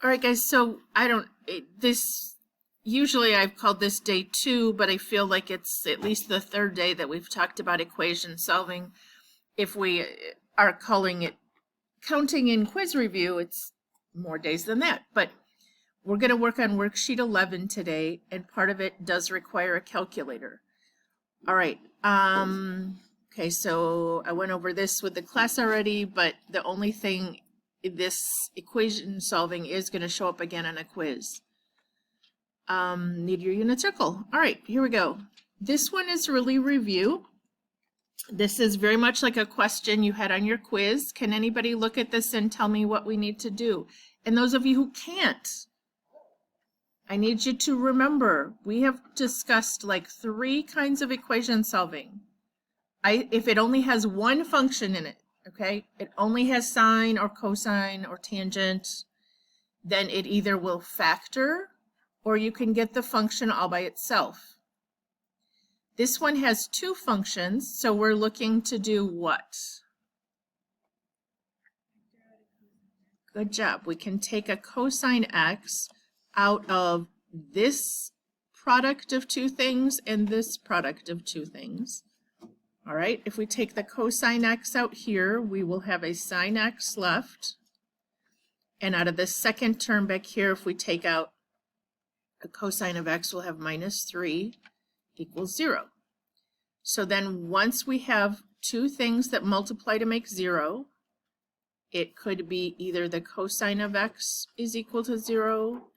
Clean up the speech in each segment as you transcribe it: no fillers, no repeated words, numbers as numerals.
All right, guys, so usually I've called this day 2, but I feel like it's at least the 3rd day that we've talked about equation solving. If we are calling it counting in quiz review, it's more days than that. But we're going to work on worksheet 11 today, and part of it does require a calculator. All right. Okay, so I went over this with the class already, but the only thing, this equation solving is going to show up again on a quiz. Need your unit circle. All right, here we go. This one is really review. This is very much like a question you had on your quiz. Can anybody look at this and tell me what we need to do? And those of you who can't, I need you to remember, we have discussed like 3 kinds of equation solving. If it only has one function in it, okay, it only has sine or cosine or tangent, then it either will factor or you can get the function all by itself. This one has 2 functions, so we're looking to do what? Good job. We can take a cosine x out of this product of 2 things and this product of 2 things. All right, if we take the cosine x out here, we will have a sine x left. And out of the second term back here, if we take out a cosine of x, we'll have minus 3 equals 0. So then once we have 2 things that multiply to make 0, it could be either the cosine of x is equal to 0,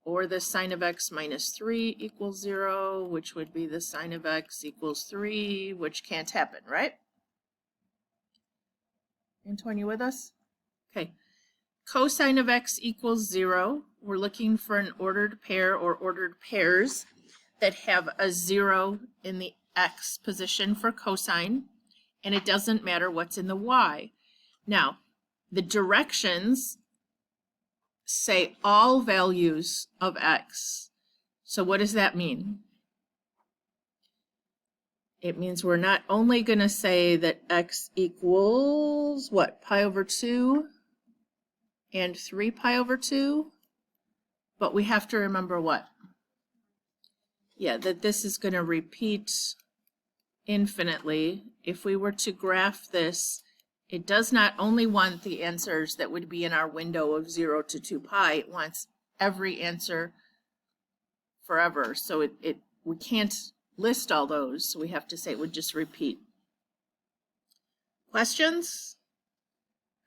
or the sine of x minus 3 equals 0, which would be the sine of x equals 3, which can't happen, right? Antoine, you with us? Okay. Cosine of x equals 0. We're looking for an ordered pair or ordered pairs that have a 0 in the x position for cosine, and it doesn't matter what's in the y. Now, the directions say all values of x. So what does that mean? It means we're not only going to say that x equals, what, pi over 2 and 3 pi over 2, but we have to remember what? Yeah, that this is going to repeat infinitely. If we were to graph this, it does not only want the answers that would be in our window of 0 to 2 pi, it wants every answer forever. So we can't list all those, so we have to say it would just repeat. Questions?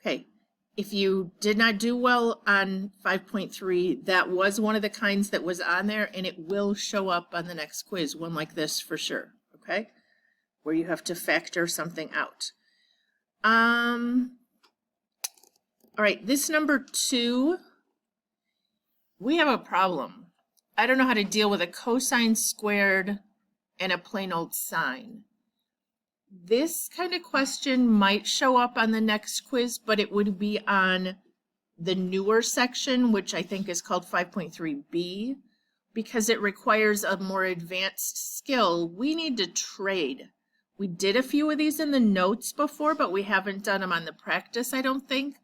Okay, if you did not do well on 5.3, that was one of the kinds that was on there, and it will show up on the next quiz, one like this for sure, okay? Where you have to factor something out. All right, this number 2, we have a problem. I don't know how to deal with a cosine squared and a plain old sine. This kind of question might show up on the next quiz, but it would be on the newer section, which I think is called 5.3b, because it requires a more advanced skill. We need to trade. We did a few of these in the notes before, but we haven't done them on the practice, I don't think.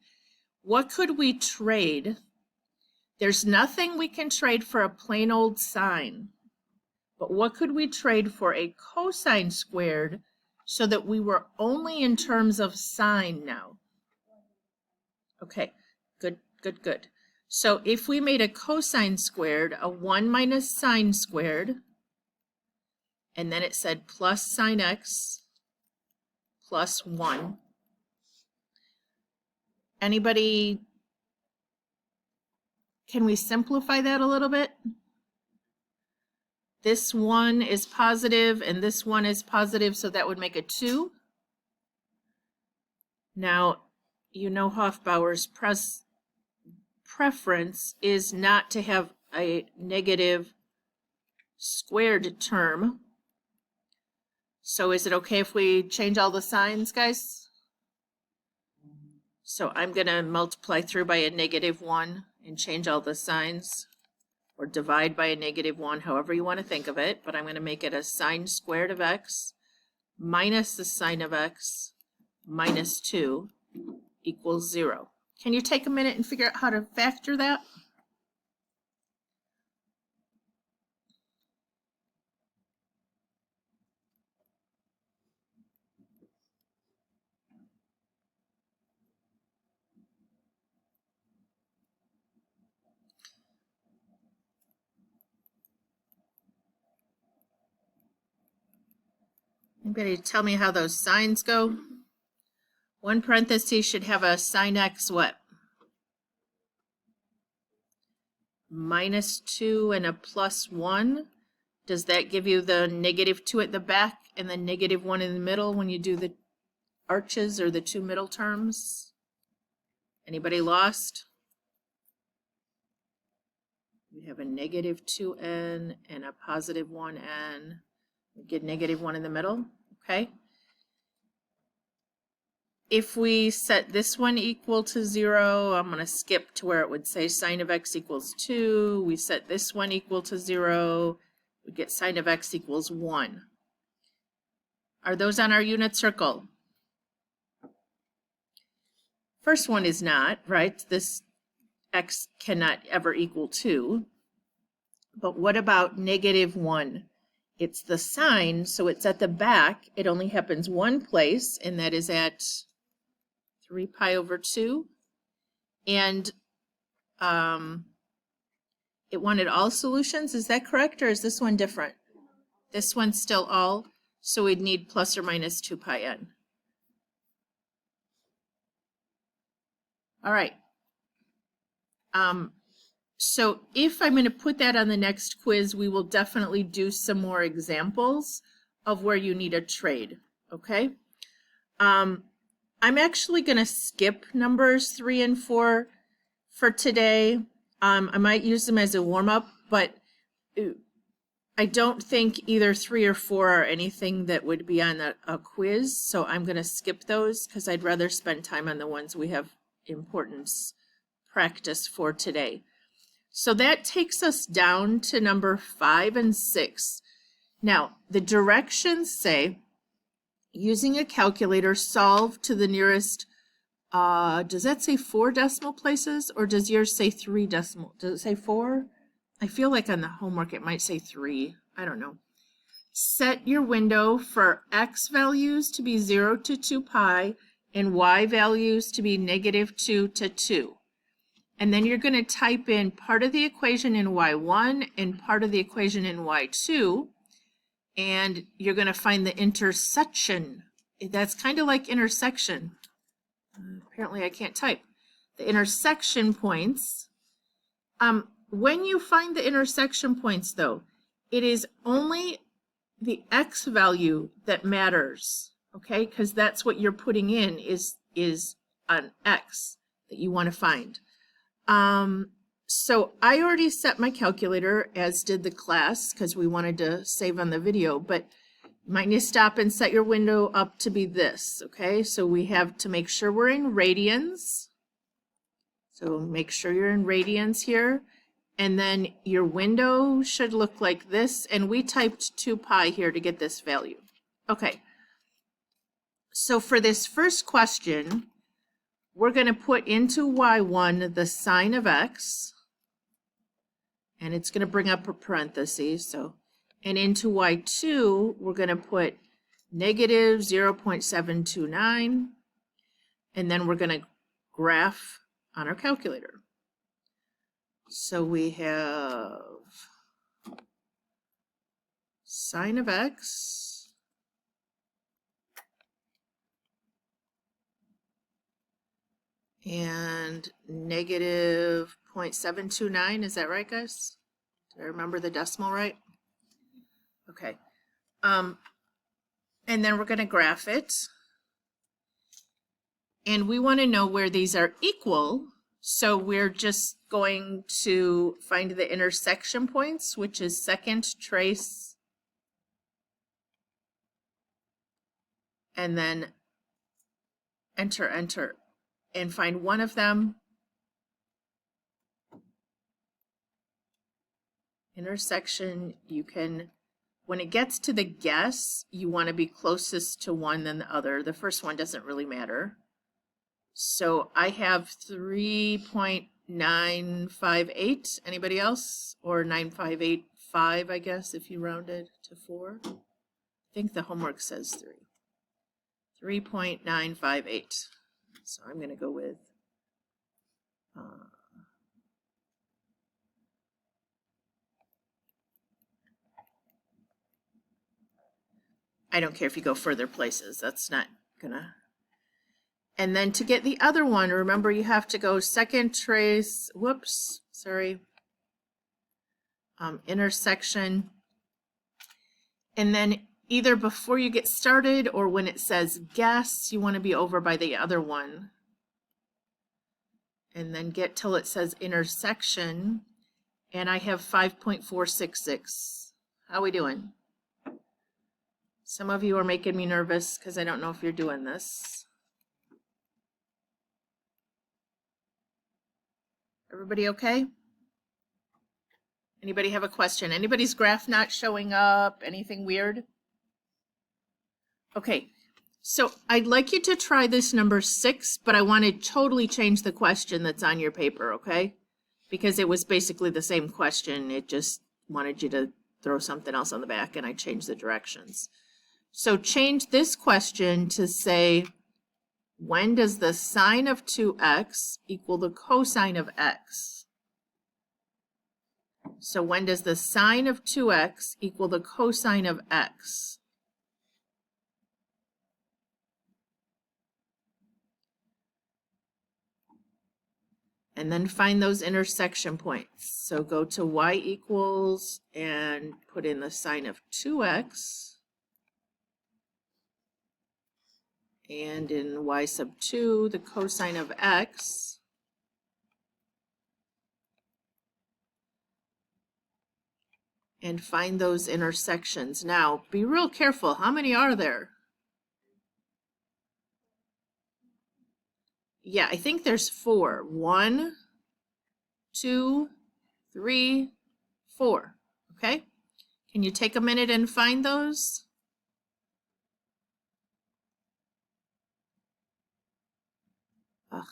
What could we trade? There's nothing we can trade for a plain old sine. But what could we trade for a cosine squared so that we were only in terms of sine now? Okay, good, good, good. So if we made a cosine squared, a 1 minus sine squared, and then it said plus sine x plus 1. Anybody, can we simplify that a little bit? This one is positive and this one is positive, so that would make a 2. Now, you know Hofbauer's preference is not to have a negative squared term. So is it okay if we change all the signs, guys? So I'm going to multiply through by a -1 and change all the signs, or divide by a -1, however you want to think of it. But I'm going to make it a sine squared of x minus the sine of x minus 2 equals 0. Can you take a minute and figure out how to factor that? Anybody tell me how those signs go? One parenthesis should have a sine x what? -2 and a +1. Does that give you the -2 at the back and the -1 in the middle when you do the arches or the two middle terms? Anybody lost? We have a -2n and a +1n. We get -1 in the middle, okay? If we set this one equal to 0, I'm going to skip to where it would say sine of x equals 2. We set this one equal to 0. We get sine of x equals 1. Are those on our unit circle? First one is not, right? This x cannot ever equal 2. But what about -1? It's the sine, so it's at the back. It only happens one place, and that is at 3 pi over 2. And it wanted all solutions. Is that correct, or is this one different? This one's still all, so we'd need plus or minus 2 pi n. All right. So if I'm going to put that on the next quiz, we will definitely do some more examples of where you need a trade, okay? I'm actually going to skip numbers 3 and 4 for today. I might use them as a warm-up, but I don't think either 3 or 4 are anything that would be on a quiz, so I'm going to skip those because I'd rather spend time on the ones we have importance practice for today. So that takes us down to number 5 and 6. Now, the directions say, using a calculator, solve to the nearest, does that say 4 decimal places, or does yours say 3 decimal? Does it say 4? I feel like on the homework it might say 3. I don't know. Set your window for x values to be 0 to 2 pi and y values to be -2 to 2. And then you're going to type in part of the equation in y1 and part of the equation in y2. And you're going to find the intersection. That's kind of like intersection. Apparently I can't type. The intersection points. When you find the intersection points, though, it is only the x value that matters, okay? Because that's what you're putting in is an x that you want to find. So I already set my calculator, as did the class, because we wanted to save on the video, but you might need to stop and set your window up to be this, okay? So we have to make sure we're in radians. So make sure you're in radians here. And then your window should look like this, and we typed 2 pi here to get this value. Okay, so for this first question, we're going to put into y1 the sine of x, and it's going to bring up a parenthesis. So, and into y2, we're going to put -0.729, and then we're going to graph on our calculator. So we have sine of x and -0.729. Is that right, guys? Did I remember the decimal right? Okay. And then we're going to graph it. And we want to know where these are equal. So we're just going to find the intersection points, which is second trace, and then enter, and find one of them. Intersection, you can, when it gets to the guess, you want to be closest to one than the other. The first one doesn't really matter. So I have 3.958. Anybody else? Or 9585, I guess, if you rounded to 4. I think the homework says 3. 3.958. So I'm going to go with I don't care if you go further places, that's not gonna. And then to get the other one, remember you have to go second trace, whoops, sorry, intersection. And then either before you get started or when it says guess, you want to be over by the other one. And then get till it says intersection. And I have 5.466. How we doing? Some of you are making me nervous because I don't know if you're doing this. Everybody okay? Anybody have a question? Anybody's graph not showing up? Anything weird? Okay, so I'd like you to try this number 6, but I want to totally change the question that's on your paper, okay? Because it was basically the same question. It just wanted you to throw something else on the back, and I changed the directions. So change this question to say, when does the sine of 2x equal the cosine of x? So when does the sine of 2x equal the cosine of x? And then find those intersection points. So go to y equals and put in the sine of 2x. And in y sub 2, the cosine of x. And find those intersections. Now, be real careful. How many are there? Yeah, I think there's 4. 1, 2, 3, 4. Okay? Can you take a minute and find those? Ugh.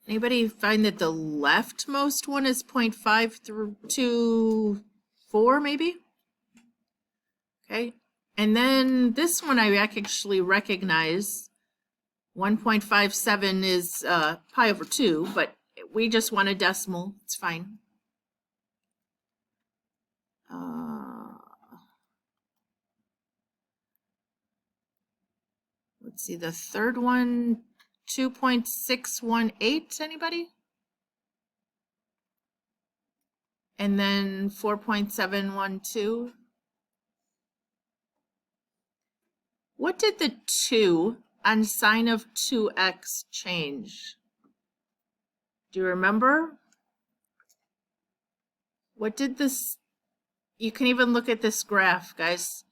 Anybody find that the leftmost one is 0.5 through to 4 maybe? Okay, and then this one I actually recognize. 1.57 is pi over 2, but we just want a decimal. It's fine. Let's see, the third one, 2.618, anybody? And then 4.712. What did the 2 on sine of 2x change? Do you remember? What did this, you can even look at this graph, guys.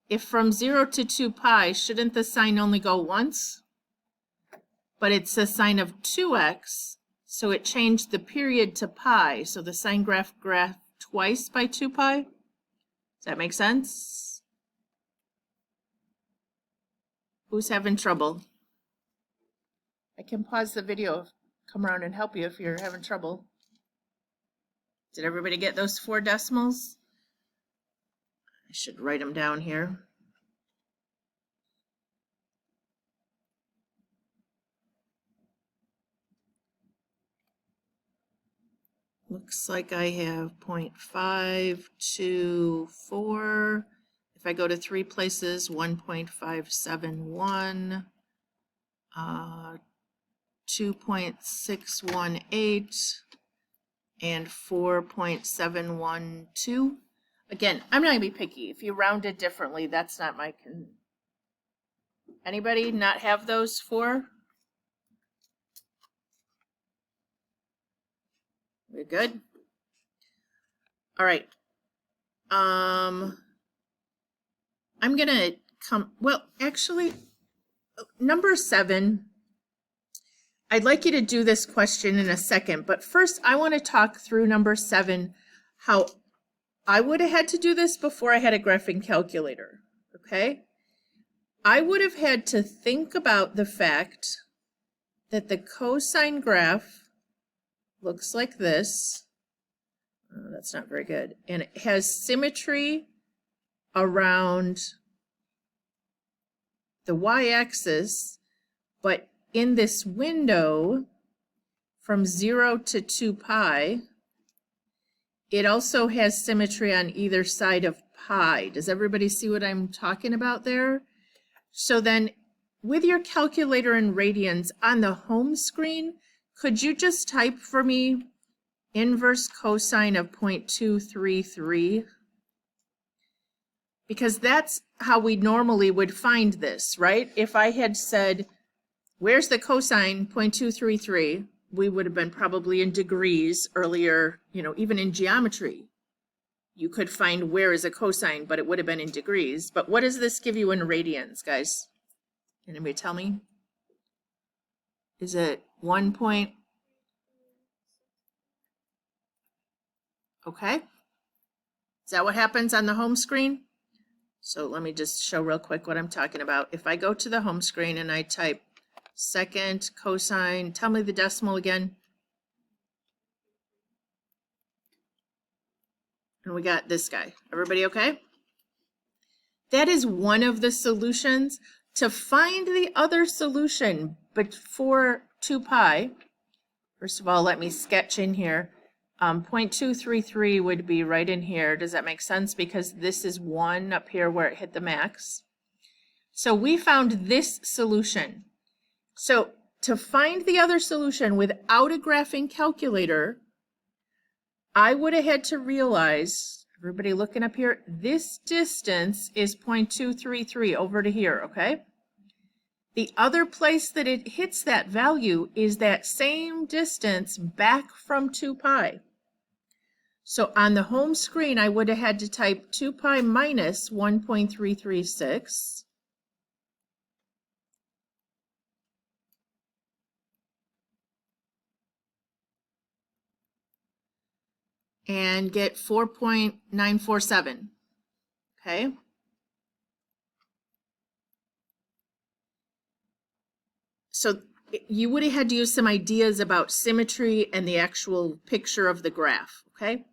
If from 0 to 2 pi, shouldn't the sign only go once? But it's a sine of 2x, so it changed the period to pi. So the sine graph twice by 2 pi. Does that make sense? Who's having trouble? I can pause the video, come around and help you if you're having trouble. Did everybody get those 4 decimals? I should write them down here. Looks like I have 0.524. If I go to 3 places, 1.571, 2.618, and 4.712. Again, I'm not going to be picky. If you round it differently, that's not my Anybody not have those 4? We're good? All right. I'm going to actually, number 7, I'd like you to do this question in a second, but first I want to talk through number 7, how I would have had to do this before I had a graphing calculator, okay? I would have had to think about the fact that the cosine graph looks like this. Oh, that's not very good. And it has symmetry around the y-axis, but in this window from 0 to 2 pi, it also has symmetry on either side of pi. Does everybody see what I'm talking about there? So then with your calculator in radians on the home screen, could you just type for me inverse cosine of 0.233? Because that's how we normally would find this, right? If I had said, where's the cosine 0.233? We would have been probably in degrees earlier, you know, even in geometry. You could find where is a cosine, but it would have been in degrees. But what does this give you in radians, guys? Anybody tell me? Is it 1 point? Okay. Is that what happens on the home screen? So let me just show real quick what I'm talking about. If I go to the home screen and I type second cosine, tell me the decimal again. And we got this guy. Everybody okay? That is one of the solutions. To find the other solution, but for 2 pi, first of all, let me sketch in here. 0.233 would be right in here. Does that make sense? Because this is 1 up here where it hit the max. So we found this solution. So to find the other solution without a graphing calculator, I would have had to realize, everybody looking up here, this distance is 0.233 over to here, okay? The other place that it hits that value is that same distance back from 2 pi. So on the home screen, I would have had to type 2 pi minus 1.336. And get 4.947, okay? So you would have had to use some ideas about symmetry and the actual picture of the graph, okay?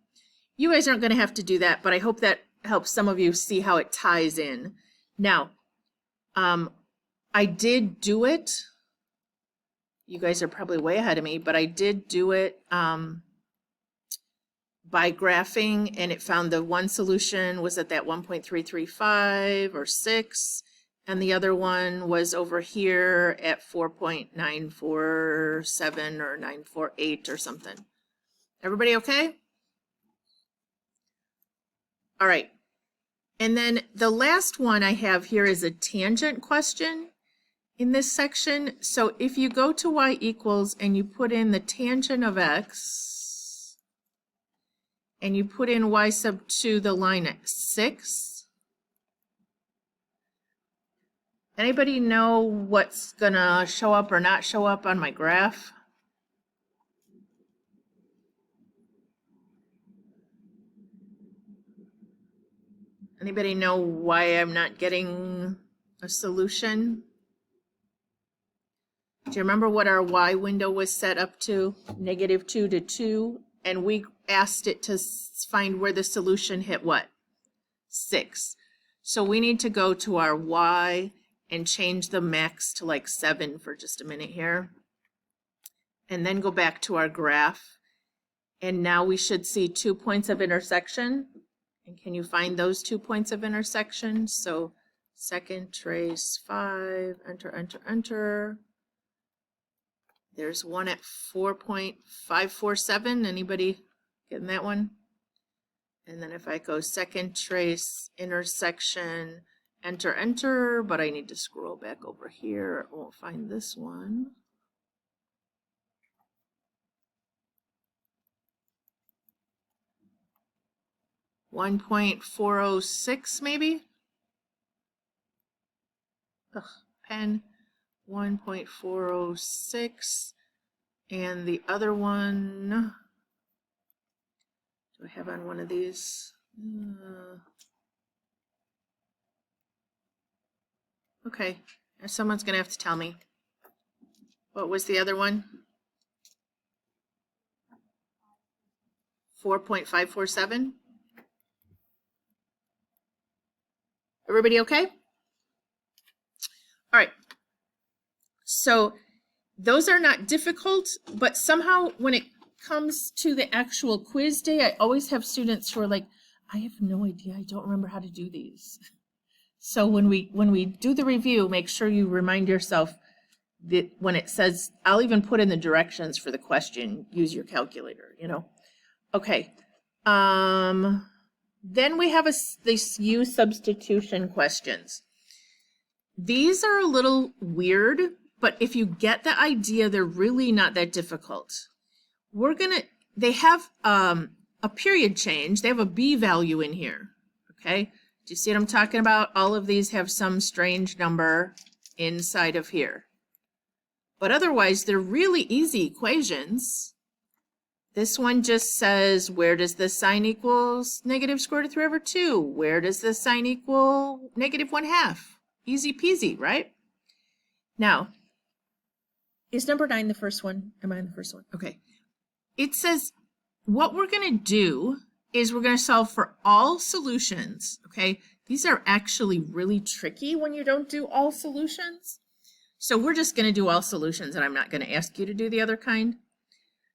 You guys aren't going to have to do that, but I hope that helps some of you see how it ties in. Now, I did do it. You guys are probably way ahead of me, but I did do it by graphing, and it found the one solution was at that 1.335 or 6, and the other one was over here at 4.947 or 948 or something. Everybody okay? All right. And then the last one I have here is a tangent question in this section. So if you go to y equals and you put in the tangent of x, and you put in y sub 2, the line at 6. Anybody know what's gonna show up or not show up on my graph? Anybody know why I'm not getting a solution? Do you remember what our y window was set up to? -2 to 2. And we asked it to find where the solution hit what? 6. So we need to go to our y and change the max to like 7 for just a minute here. And then go back to our graph. And now we should see 2 points of intersection. And can you find those 2 points of intersection? So second trace 5, enter, enter, enter. There's one at 4.547. Anybody getting that one? And then if I go second trace, intersection, enter, enter, but I need to scroll back over here. I won't find this one. .406 maybe? Ugh, pen. 1.406, and the other one, do I have on one of these? Okay, someone's gonna have to tell me. What was the other one? 4.547. Everybody okay? All right. So those are not difficult, but somehow when it comes to the actual quiz day, I always have students who are like, I have no idea. I don't remember how to do these. So when we do the review, make sure you remind yourself that when it says, I'll even put in the directions for the question, use your calculator, you know? Okay. Then we have these U substitution questions. These are a little weird, but if you get the idea, they're really not that difficult. They have a period change. They have a B value in here, okay? Do you see what I'm talking about? All of these have some strange number inside of here. But otherwise, they're really easy equations. This one just says, where does the sign equals negative square root of 3 over 2? Where does the sign equal negative 1/2? Easy peasy, right? Now, is number 9 the first one? Am I on the first one? Okay. It says, what we're going to do is we're going to solve for all solutions, okay? These are actually really tricky when you don't do all solutions. So we're just going to do all solutions, and I'm not going to ask you to do the other kind.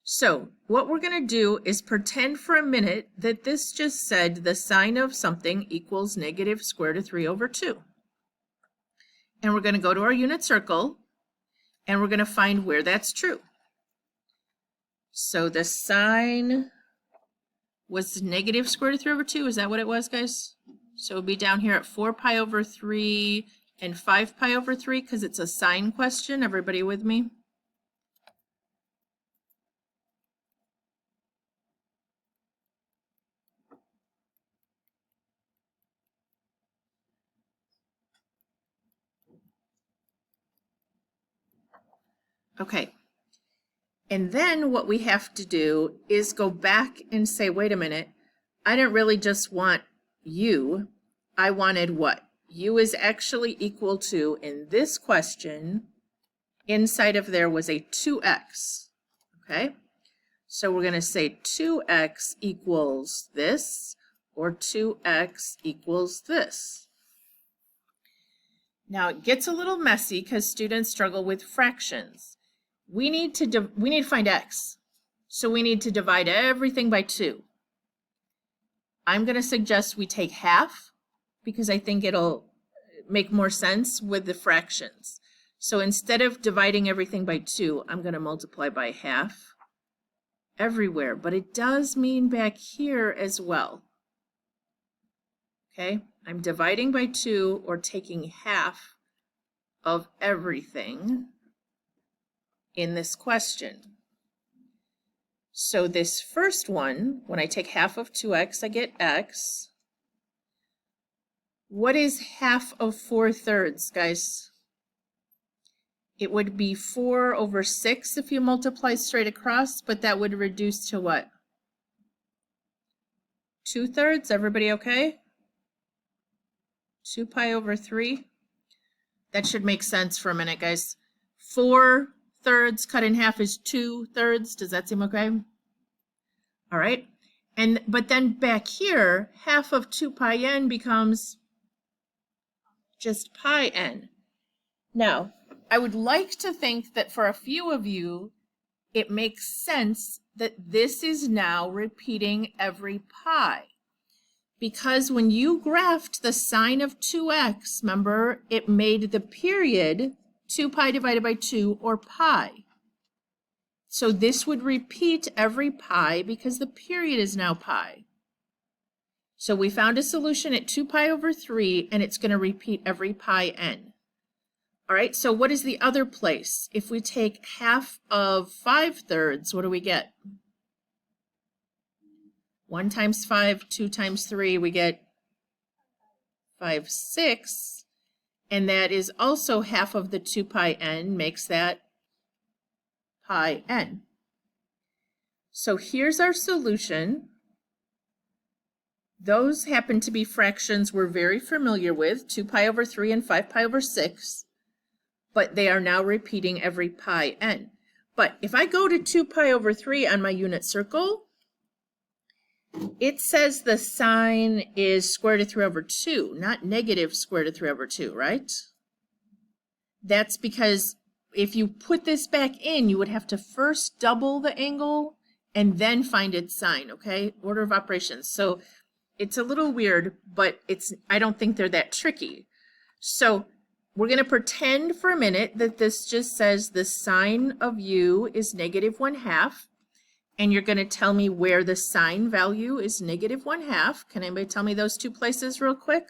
So what we're going to do is pretend for a minute that this just said the sine of something equals negative square root of 3 over 2. And we're going to go to our unit circle, and we're going to find where that's true. So the sine was negative square root of 3 over 2. Is that what it was, guys? So it would be down here at 4 pi over 3 and 5 pi over 3 because it's a sine question. Everybody with me? Okay. And then what we have to do is go back and say, wait a minute, I didn't really just want U. I wanted what? U is actually equal to, in this question, inside of there was a 2x, okay? So we're going to say 2x equals this, or 2x equals this. Now it gets a little messy because students struggle with fractions. We need to find x, so we need to divide everything by 2. I'm going to suggest we take half because I think it'll make more sense with the fractions. So instead of dividing everything by 2, I'm going to multiply by half everywhere, but it does mean back here as well. Okay, I'm dividing by 2 or taking half of everything in this question. So this first one, when I take half of 2x, I get x. What is half of 4/3, guys? It would be 4 over 6 if you multiply straight across, but that would reduce to what? 2/3, everybody okay? 2 pi over 3. That should make sense for a minute, guys. 4/3 cut in half is 2/3. Does that seem okay? All right. But then back here, half of 2 pi n becomes just pi n. Now, I would like to think that for a few of you, it makes sense that this is now repeating every pi. Because when you graphed the sine of 2x, remember, it made the period 2 pi divided by 2, or pi. So this would repeat every pi because the period is now pi. So we found a solution at 2 pi over 3, and it's going to repeat every pi n. All right, so what is the other place? If we take half of 5/3, what do we get? 1 times 5, 2 times 3, we get 5/6. And that is also half of the 2 pi n, makes that pi n. So here's our solution. Those happen to be fractions we're very familiar with, 2 pi over 3 and 5 pi over 6. but they are now repeating every pi n. But if I go to 2 pi over 3 on my unit circle, it says the sign is square root of 3 over 2, not negative square root of 3 over 2, right? That's because if you put this back in, you would have to first double the angle and then find its sign, okay? Order of operations. So it's a little weird, but I don't think they're that tricky. So we're going to pretend for a minute that this just says the sine of u is negative 1/2. And you're going to tell me where the sine value is negative 1/2. Can anybody tell me those two places real quick?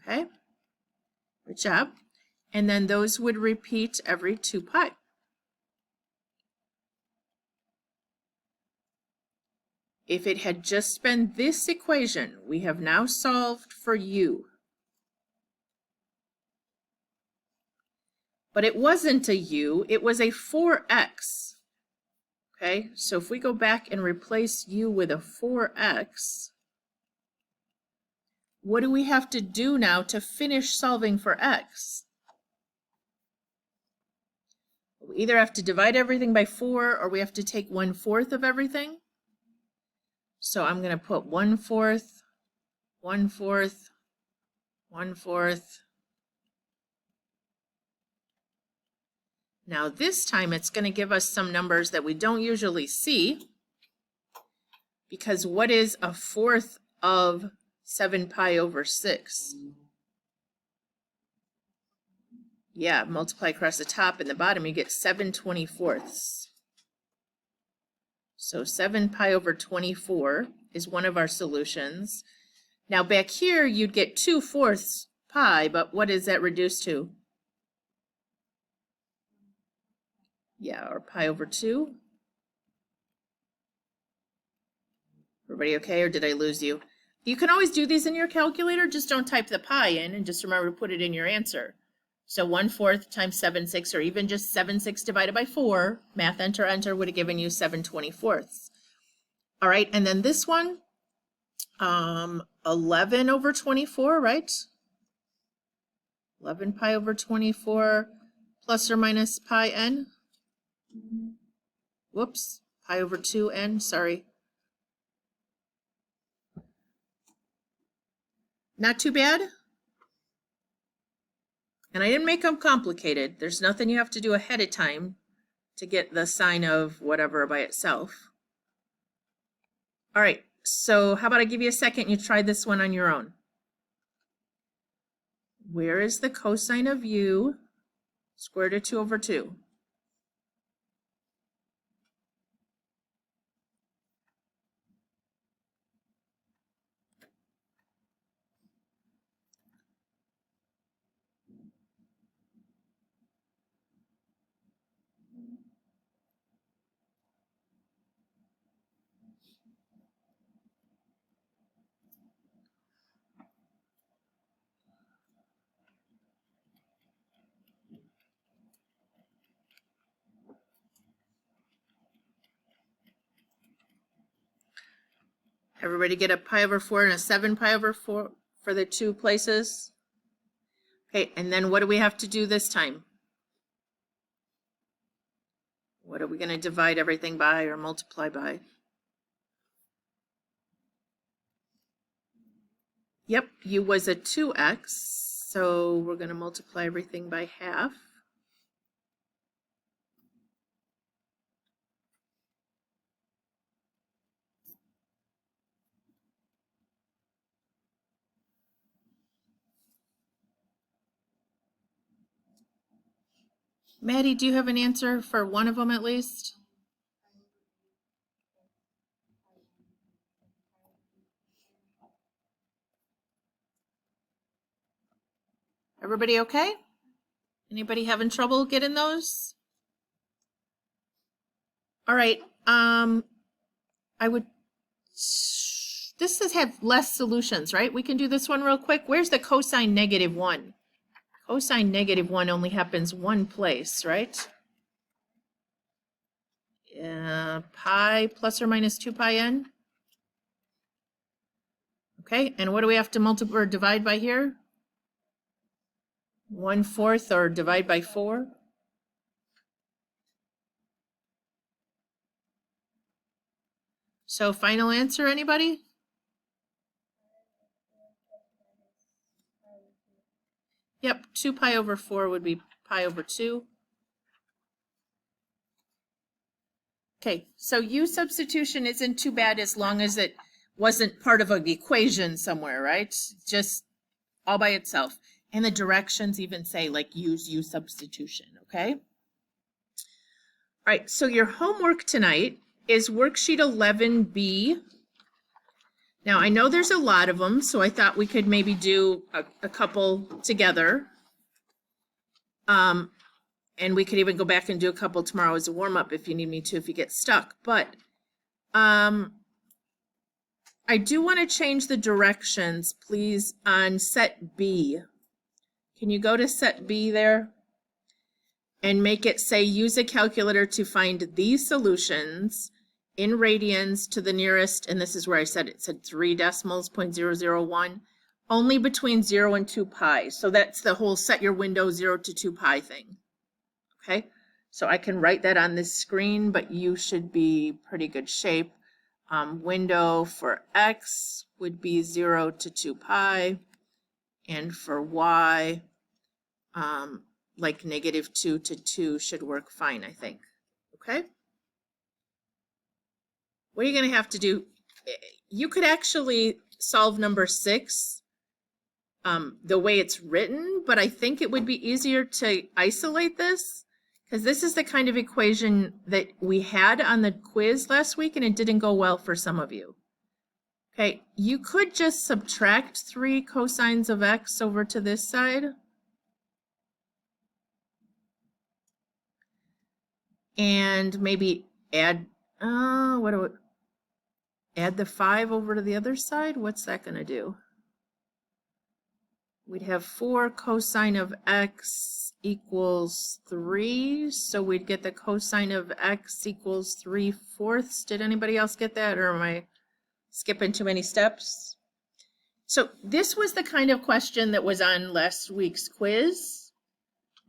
Okay, good job. And then those would repeat every 2 pi. If it had just been this equation, we have now solved for u. But it wasn't a u, it was a 4x. Okay, so if we go back and replace u with a 4x, what do we have to do now to finish solving for x? We either have to divide everything by 4 or we have to take 1/4 of everything. So I'm going to put 1/4, 1/4, 1/4. Now this time it's going to give us some numbers that we don't usually see, because what is 1/4 of 7 pi over 6? Yeah, multiply across the top and the bottom, you get 7/24. So 7 pi over 24 is one of our solutions. Now back here, you'd get 2/4 pi, but what is that reduced to? Yeah, or pi over 2. Everybody okay, or did I lose you? You can always do these in your calculator, just don't type the pi in, and just remember to put it in your answer. So 1/4 times 7/6, or even just 7/6 divided by 4, math enter, enter, would have given you 7/24. All right, and then this one, 11 over 24, right? 11 pi over 24 plus or minus pi n. Whoops, pi over 2n, sorry. Not too bad. And I didn't make them complicated. There's nothing you have to do ahead of time to get the sine of whatever by itself. All right, so how about I give you a second and you try this one on your own. Where is the cosine of u square root of 2 over 2? Everybody get a pi over 4 and a 7 pi over 4 for the two places? Okay, and then what do we have to do this time? What are we going to divide everything by or multiply by? Yep, u was a 2x, so we're going to multiply everything by half. Maddie, do you have an answer for one of them at least? Everybody okay? Anybody having trouble getting those? All right, this has had less solutions, right? We can do this one real quick. Where's the cosine negative 1? Cosine negative 1 only happens one place, right? Pi plus or minus 2 pi n. Okay, and what do we have to multiply or divide by here? 1/4 or divide by 4? So final answer, anybody? Yep, 2 pi over 4 would be pi over 2. Okay, so U substitution isn't too bad as long as it wasn't part of an equation somewhere, right? Just all by itself. And the directions even say like use U substitution, okay? All right, so your homework tonight is worksheet 11B. Now, I know there's a lot of them, so I thought we could maybe do a couple together. And we could even go back and do a couple tomorrow as a warm-up if you need me to, if you get stuck. But I do want to change the directions, please, on set B. Can you go to set B there? And make it say, use a calculator to find these solutions in radians to the nearest, and this is where I said it said 3 decimals, 0.001, only between 0 and 2 pi. So that's the whole set your window 0 to 2 pi thing. Okay, so I can write that on this screen, but you should be pretty good shape. Window for X would be 0 to 2 pi, and for Y, like -2 to 2 should work fine, I think. Okay? What are you going to have to do? You could actually solve number 6 the way it's written, but I think it would be easier to isolate this, because this is the kind of equation that we had on the quiz last week, and it didn't go well for some of you. Okay, you could just subtract 3 cosines of X over to this side. And maybe add, add the 5 over to the other side? What's that going to do? We'd have 4 cosine of X equals 3. So we'd get the cosine of X equals 3/4. Did anybody else get that? Or am I skipping too many steps? So this was the kind of question that was on last week's quiz.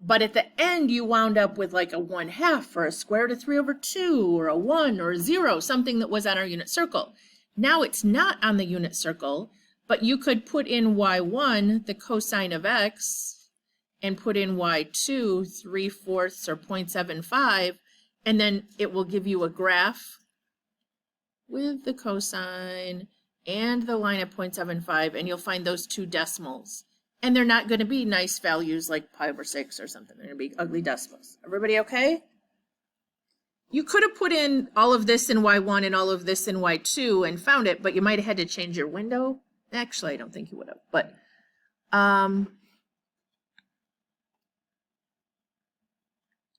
But at the end, you wound up with like a 1/2 or a square root of 3/2 or a 1 or a 0, something that was on our unit circle. Now it's not on the unit circle, but you could put in y1, the cosine of X, and put in y2, 3/4 or 0.75, and then it will give you a graph with the cosine and the line at 0.75, and you'll find those 2 decimals. And they're not going to be nice values like pi over 6 or something. They're going to be ugly decimals. Everybody okay? You could have put in all of this in y1 and all of this in y2 and found it, but you might have had to change your window. Actually, I don't think you would have. But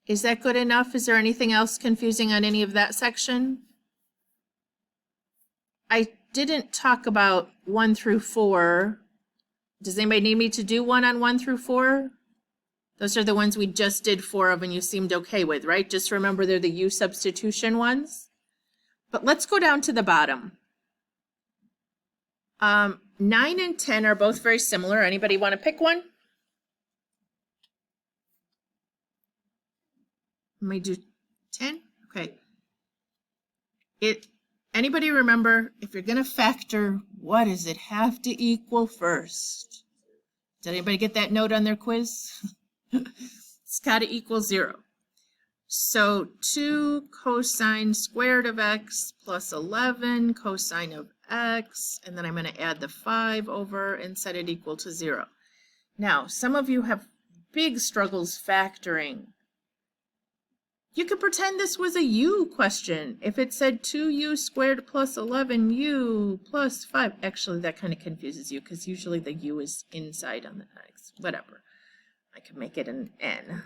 is that good enough? Is there anything else confusing on any of that section? I didn't talk about 1 through 4. Does anybody need me to do one on 1 through 4? Those are the ones we just did 4 of and you seemed okay with, right? Just remember they're the U substitution ones. But let's go down to the bottom. 9 and 10 are both very similar. Anybody want to pick one? Let me do 10. Okay. Anybody remember, if you're going to factor, what does it have to equal first? Did anybody get that note on their quiz? It's got to equal 0. So 2 cosine squared of X plus 11 cosine of X, and then I'm going to add the 5 over and set it equal to 0. Now, some of you have big struggles factoring. You could pretend this was a U question. If it said 2u squared plus 11u plus 5. Actually, that kind of confuses you because usually the u is inside on the X. Whatever. I could make it an N.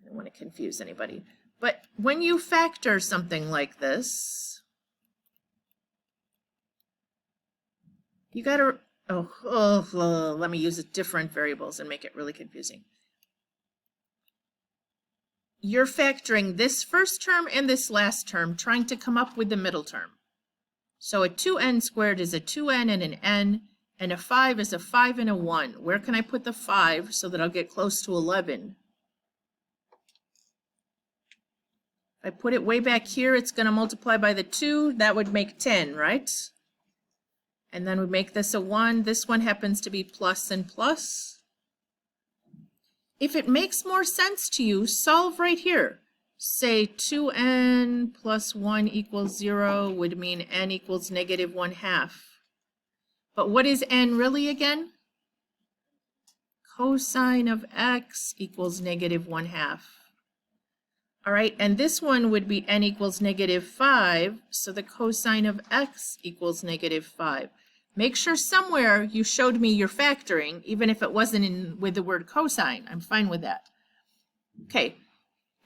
I don't want to confuse anybody. But when you factor something like this, you got to, let me use different variables and make it really confusing. You're factoring this first term and this last term, trying to come up with the middle term. So a 2n squared is a 2n and an n, and a 5 is a 5 and a 1. Where can I put the 5 so that I'll get close to 11? If I put it way back here, it's going to multiply by the 2. That would make 10, right? And then we make this a 1. This one happens to be plus and plus. If it makes more sense to you, solve right here. Say 2n plus 1 equals 0 would mean n equals negative 1/2. But what is n really again? Cosine of x equals negative 1/2. All right, and this one would be n equals negative 5, so the cosine of x equals negative 5. Make sure somewhere you showed me your factoring, even if it wasn't in with the word cosine. I'm fine with that. Okay.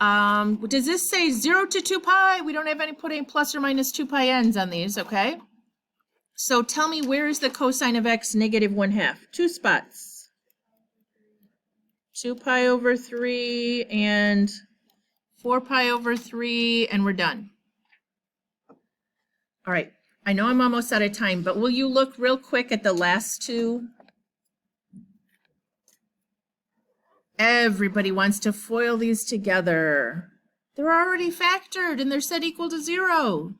Does this say 0 to 2 pi? We don't have any putting plus or minus 2 pi n's on these, okay? So tell me, where is the cosine of x negative 1/2? 2 spots. 2 pi over 3 and 4 pi over 3, and we're done. All right, I know I'm almost out of time, but will you look real quick at the last two? Everybody wants to FOIL these together. They're already factored and they're set equal to 0.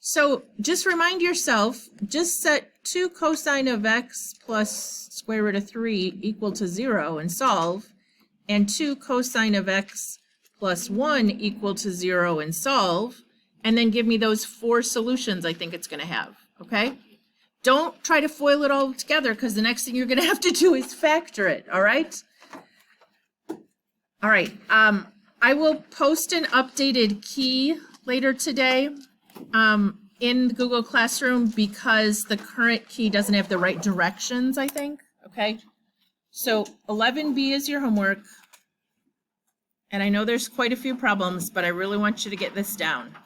So just remind yourself, just set 2 cosine of x plus square root of 3 equal to 0 and solve, and 2 cosine of x plus 1 equal to 0 and solve, and then give me those 4 solutions I think it's going to have, okay? Don't try to FOIL it all together, because the next thing you're going to have to do is factor it, all right? All right, I will post an updated key later today in the Google Classroom, because the current key doesn't have the right directions, I think, okay? So 11B is your homework. And I know there's quite a few problems, but I really want you to get this down.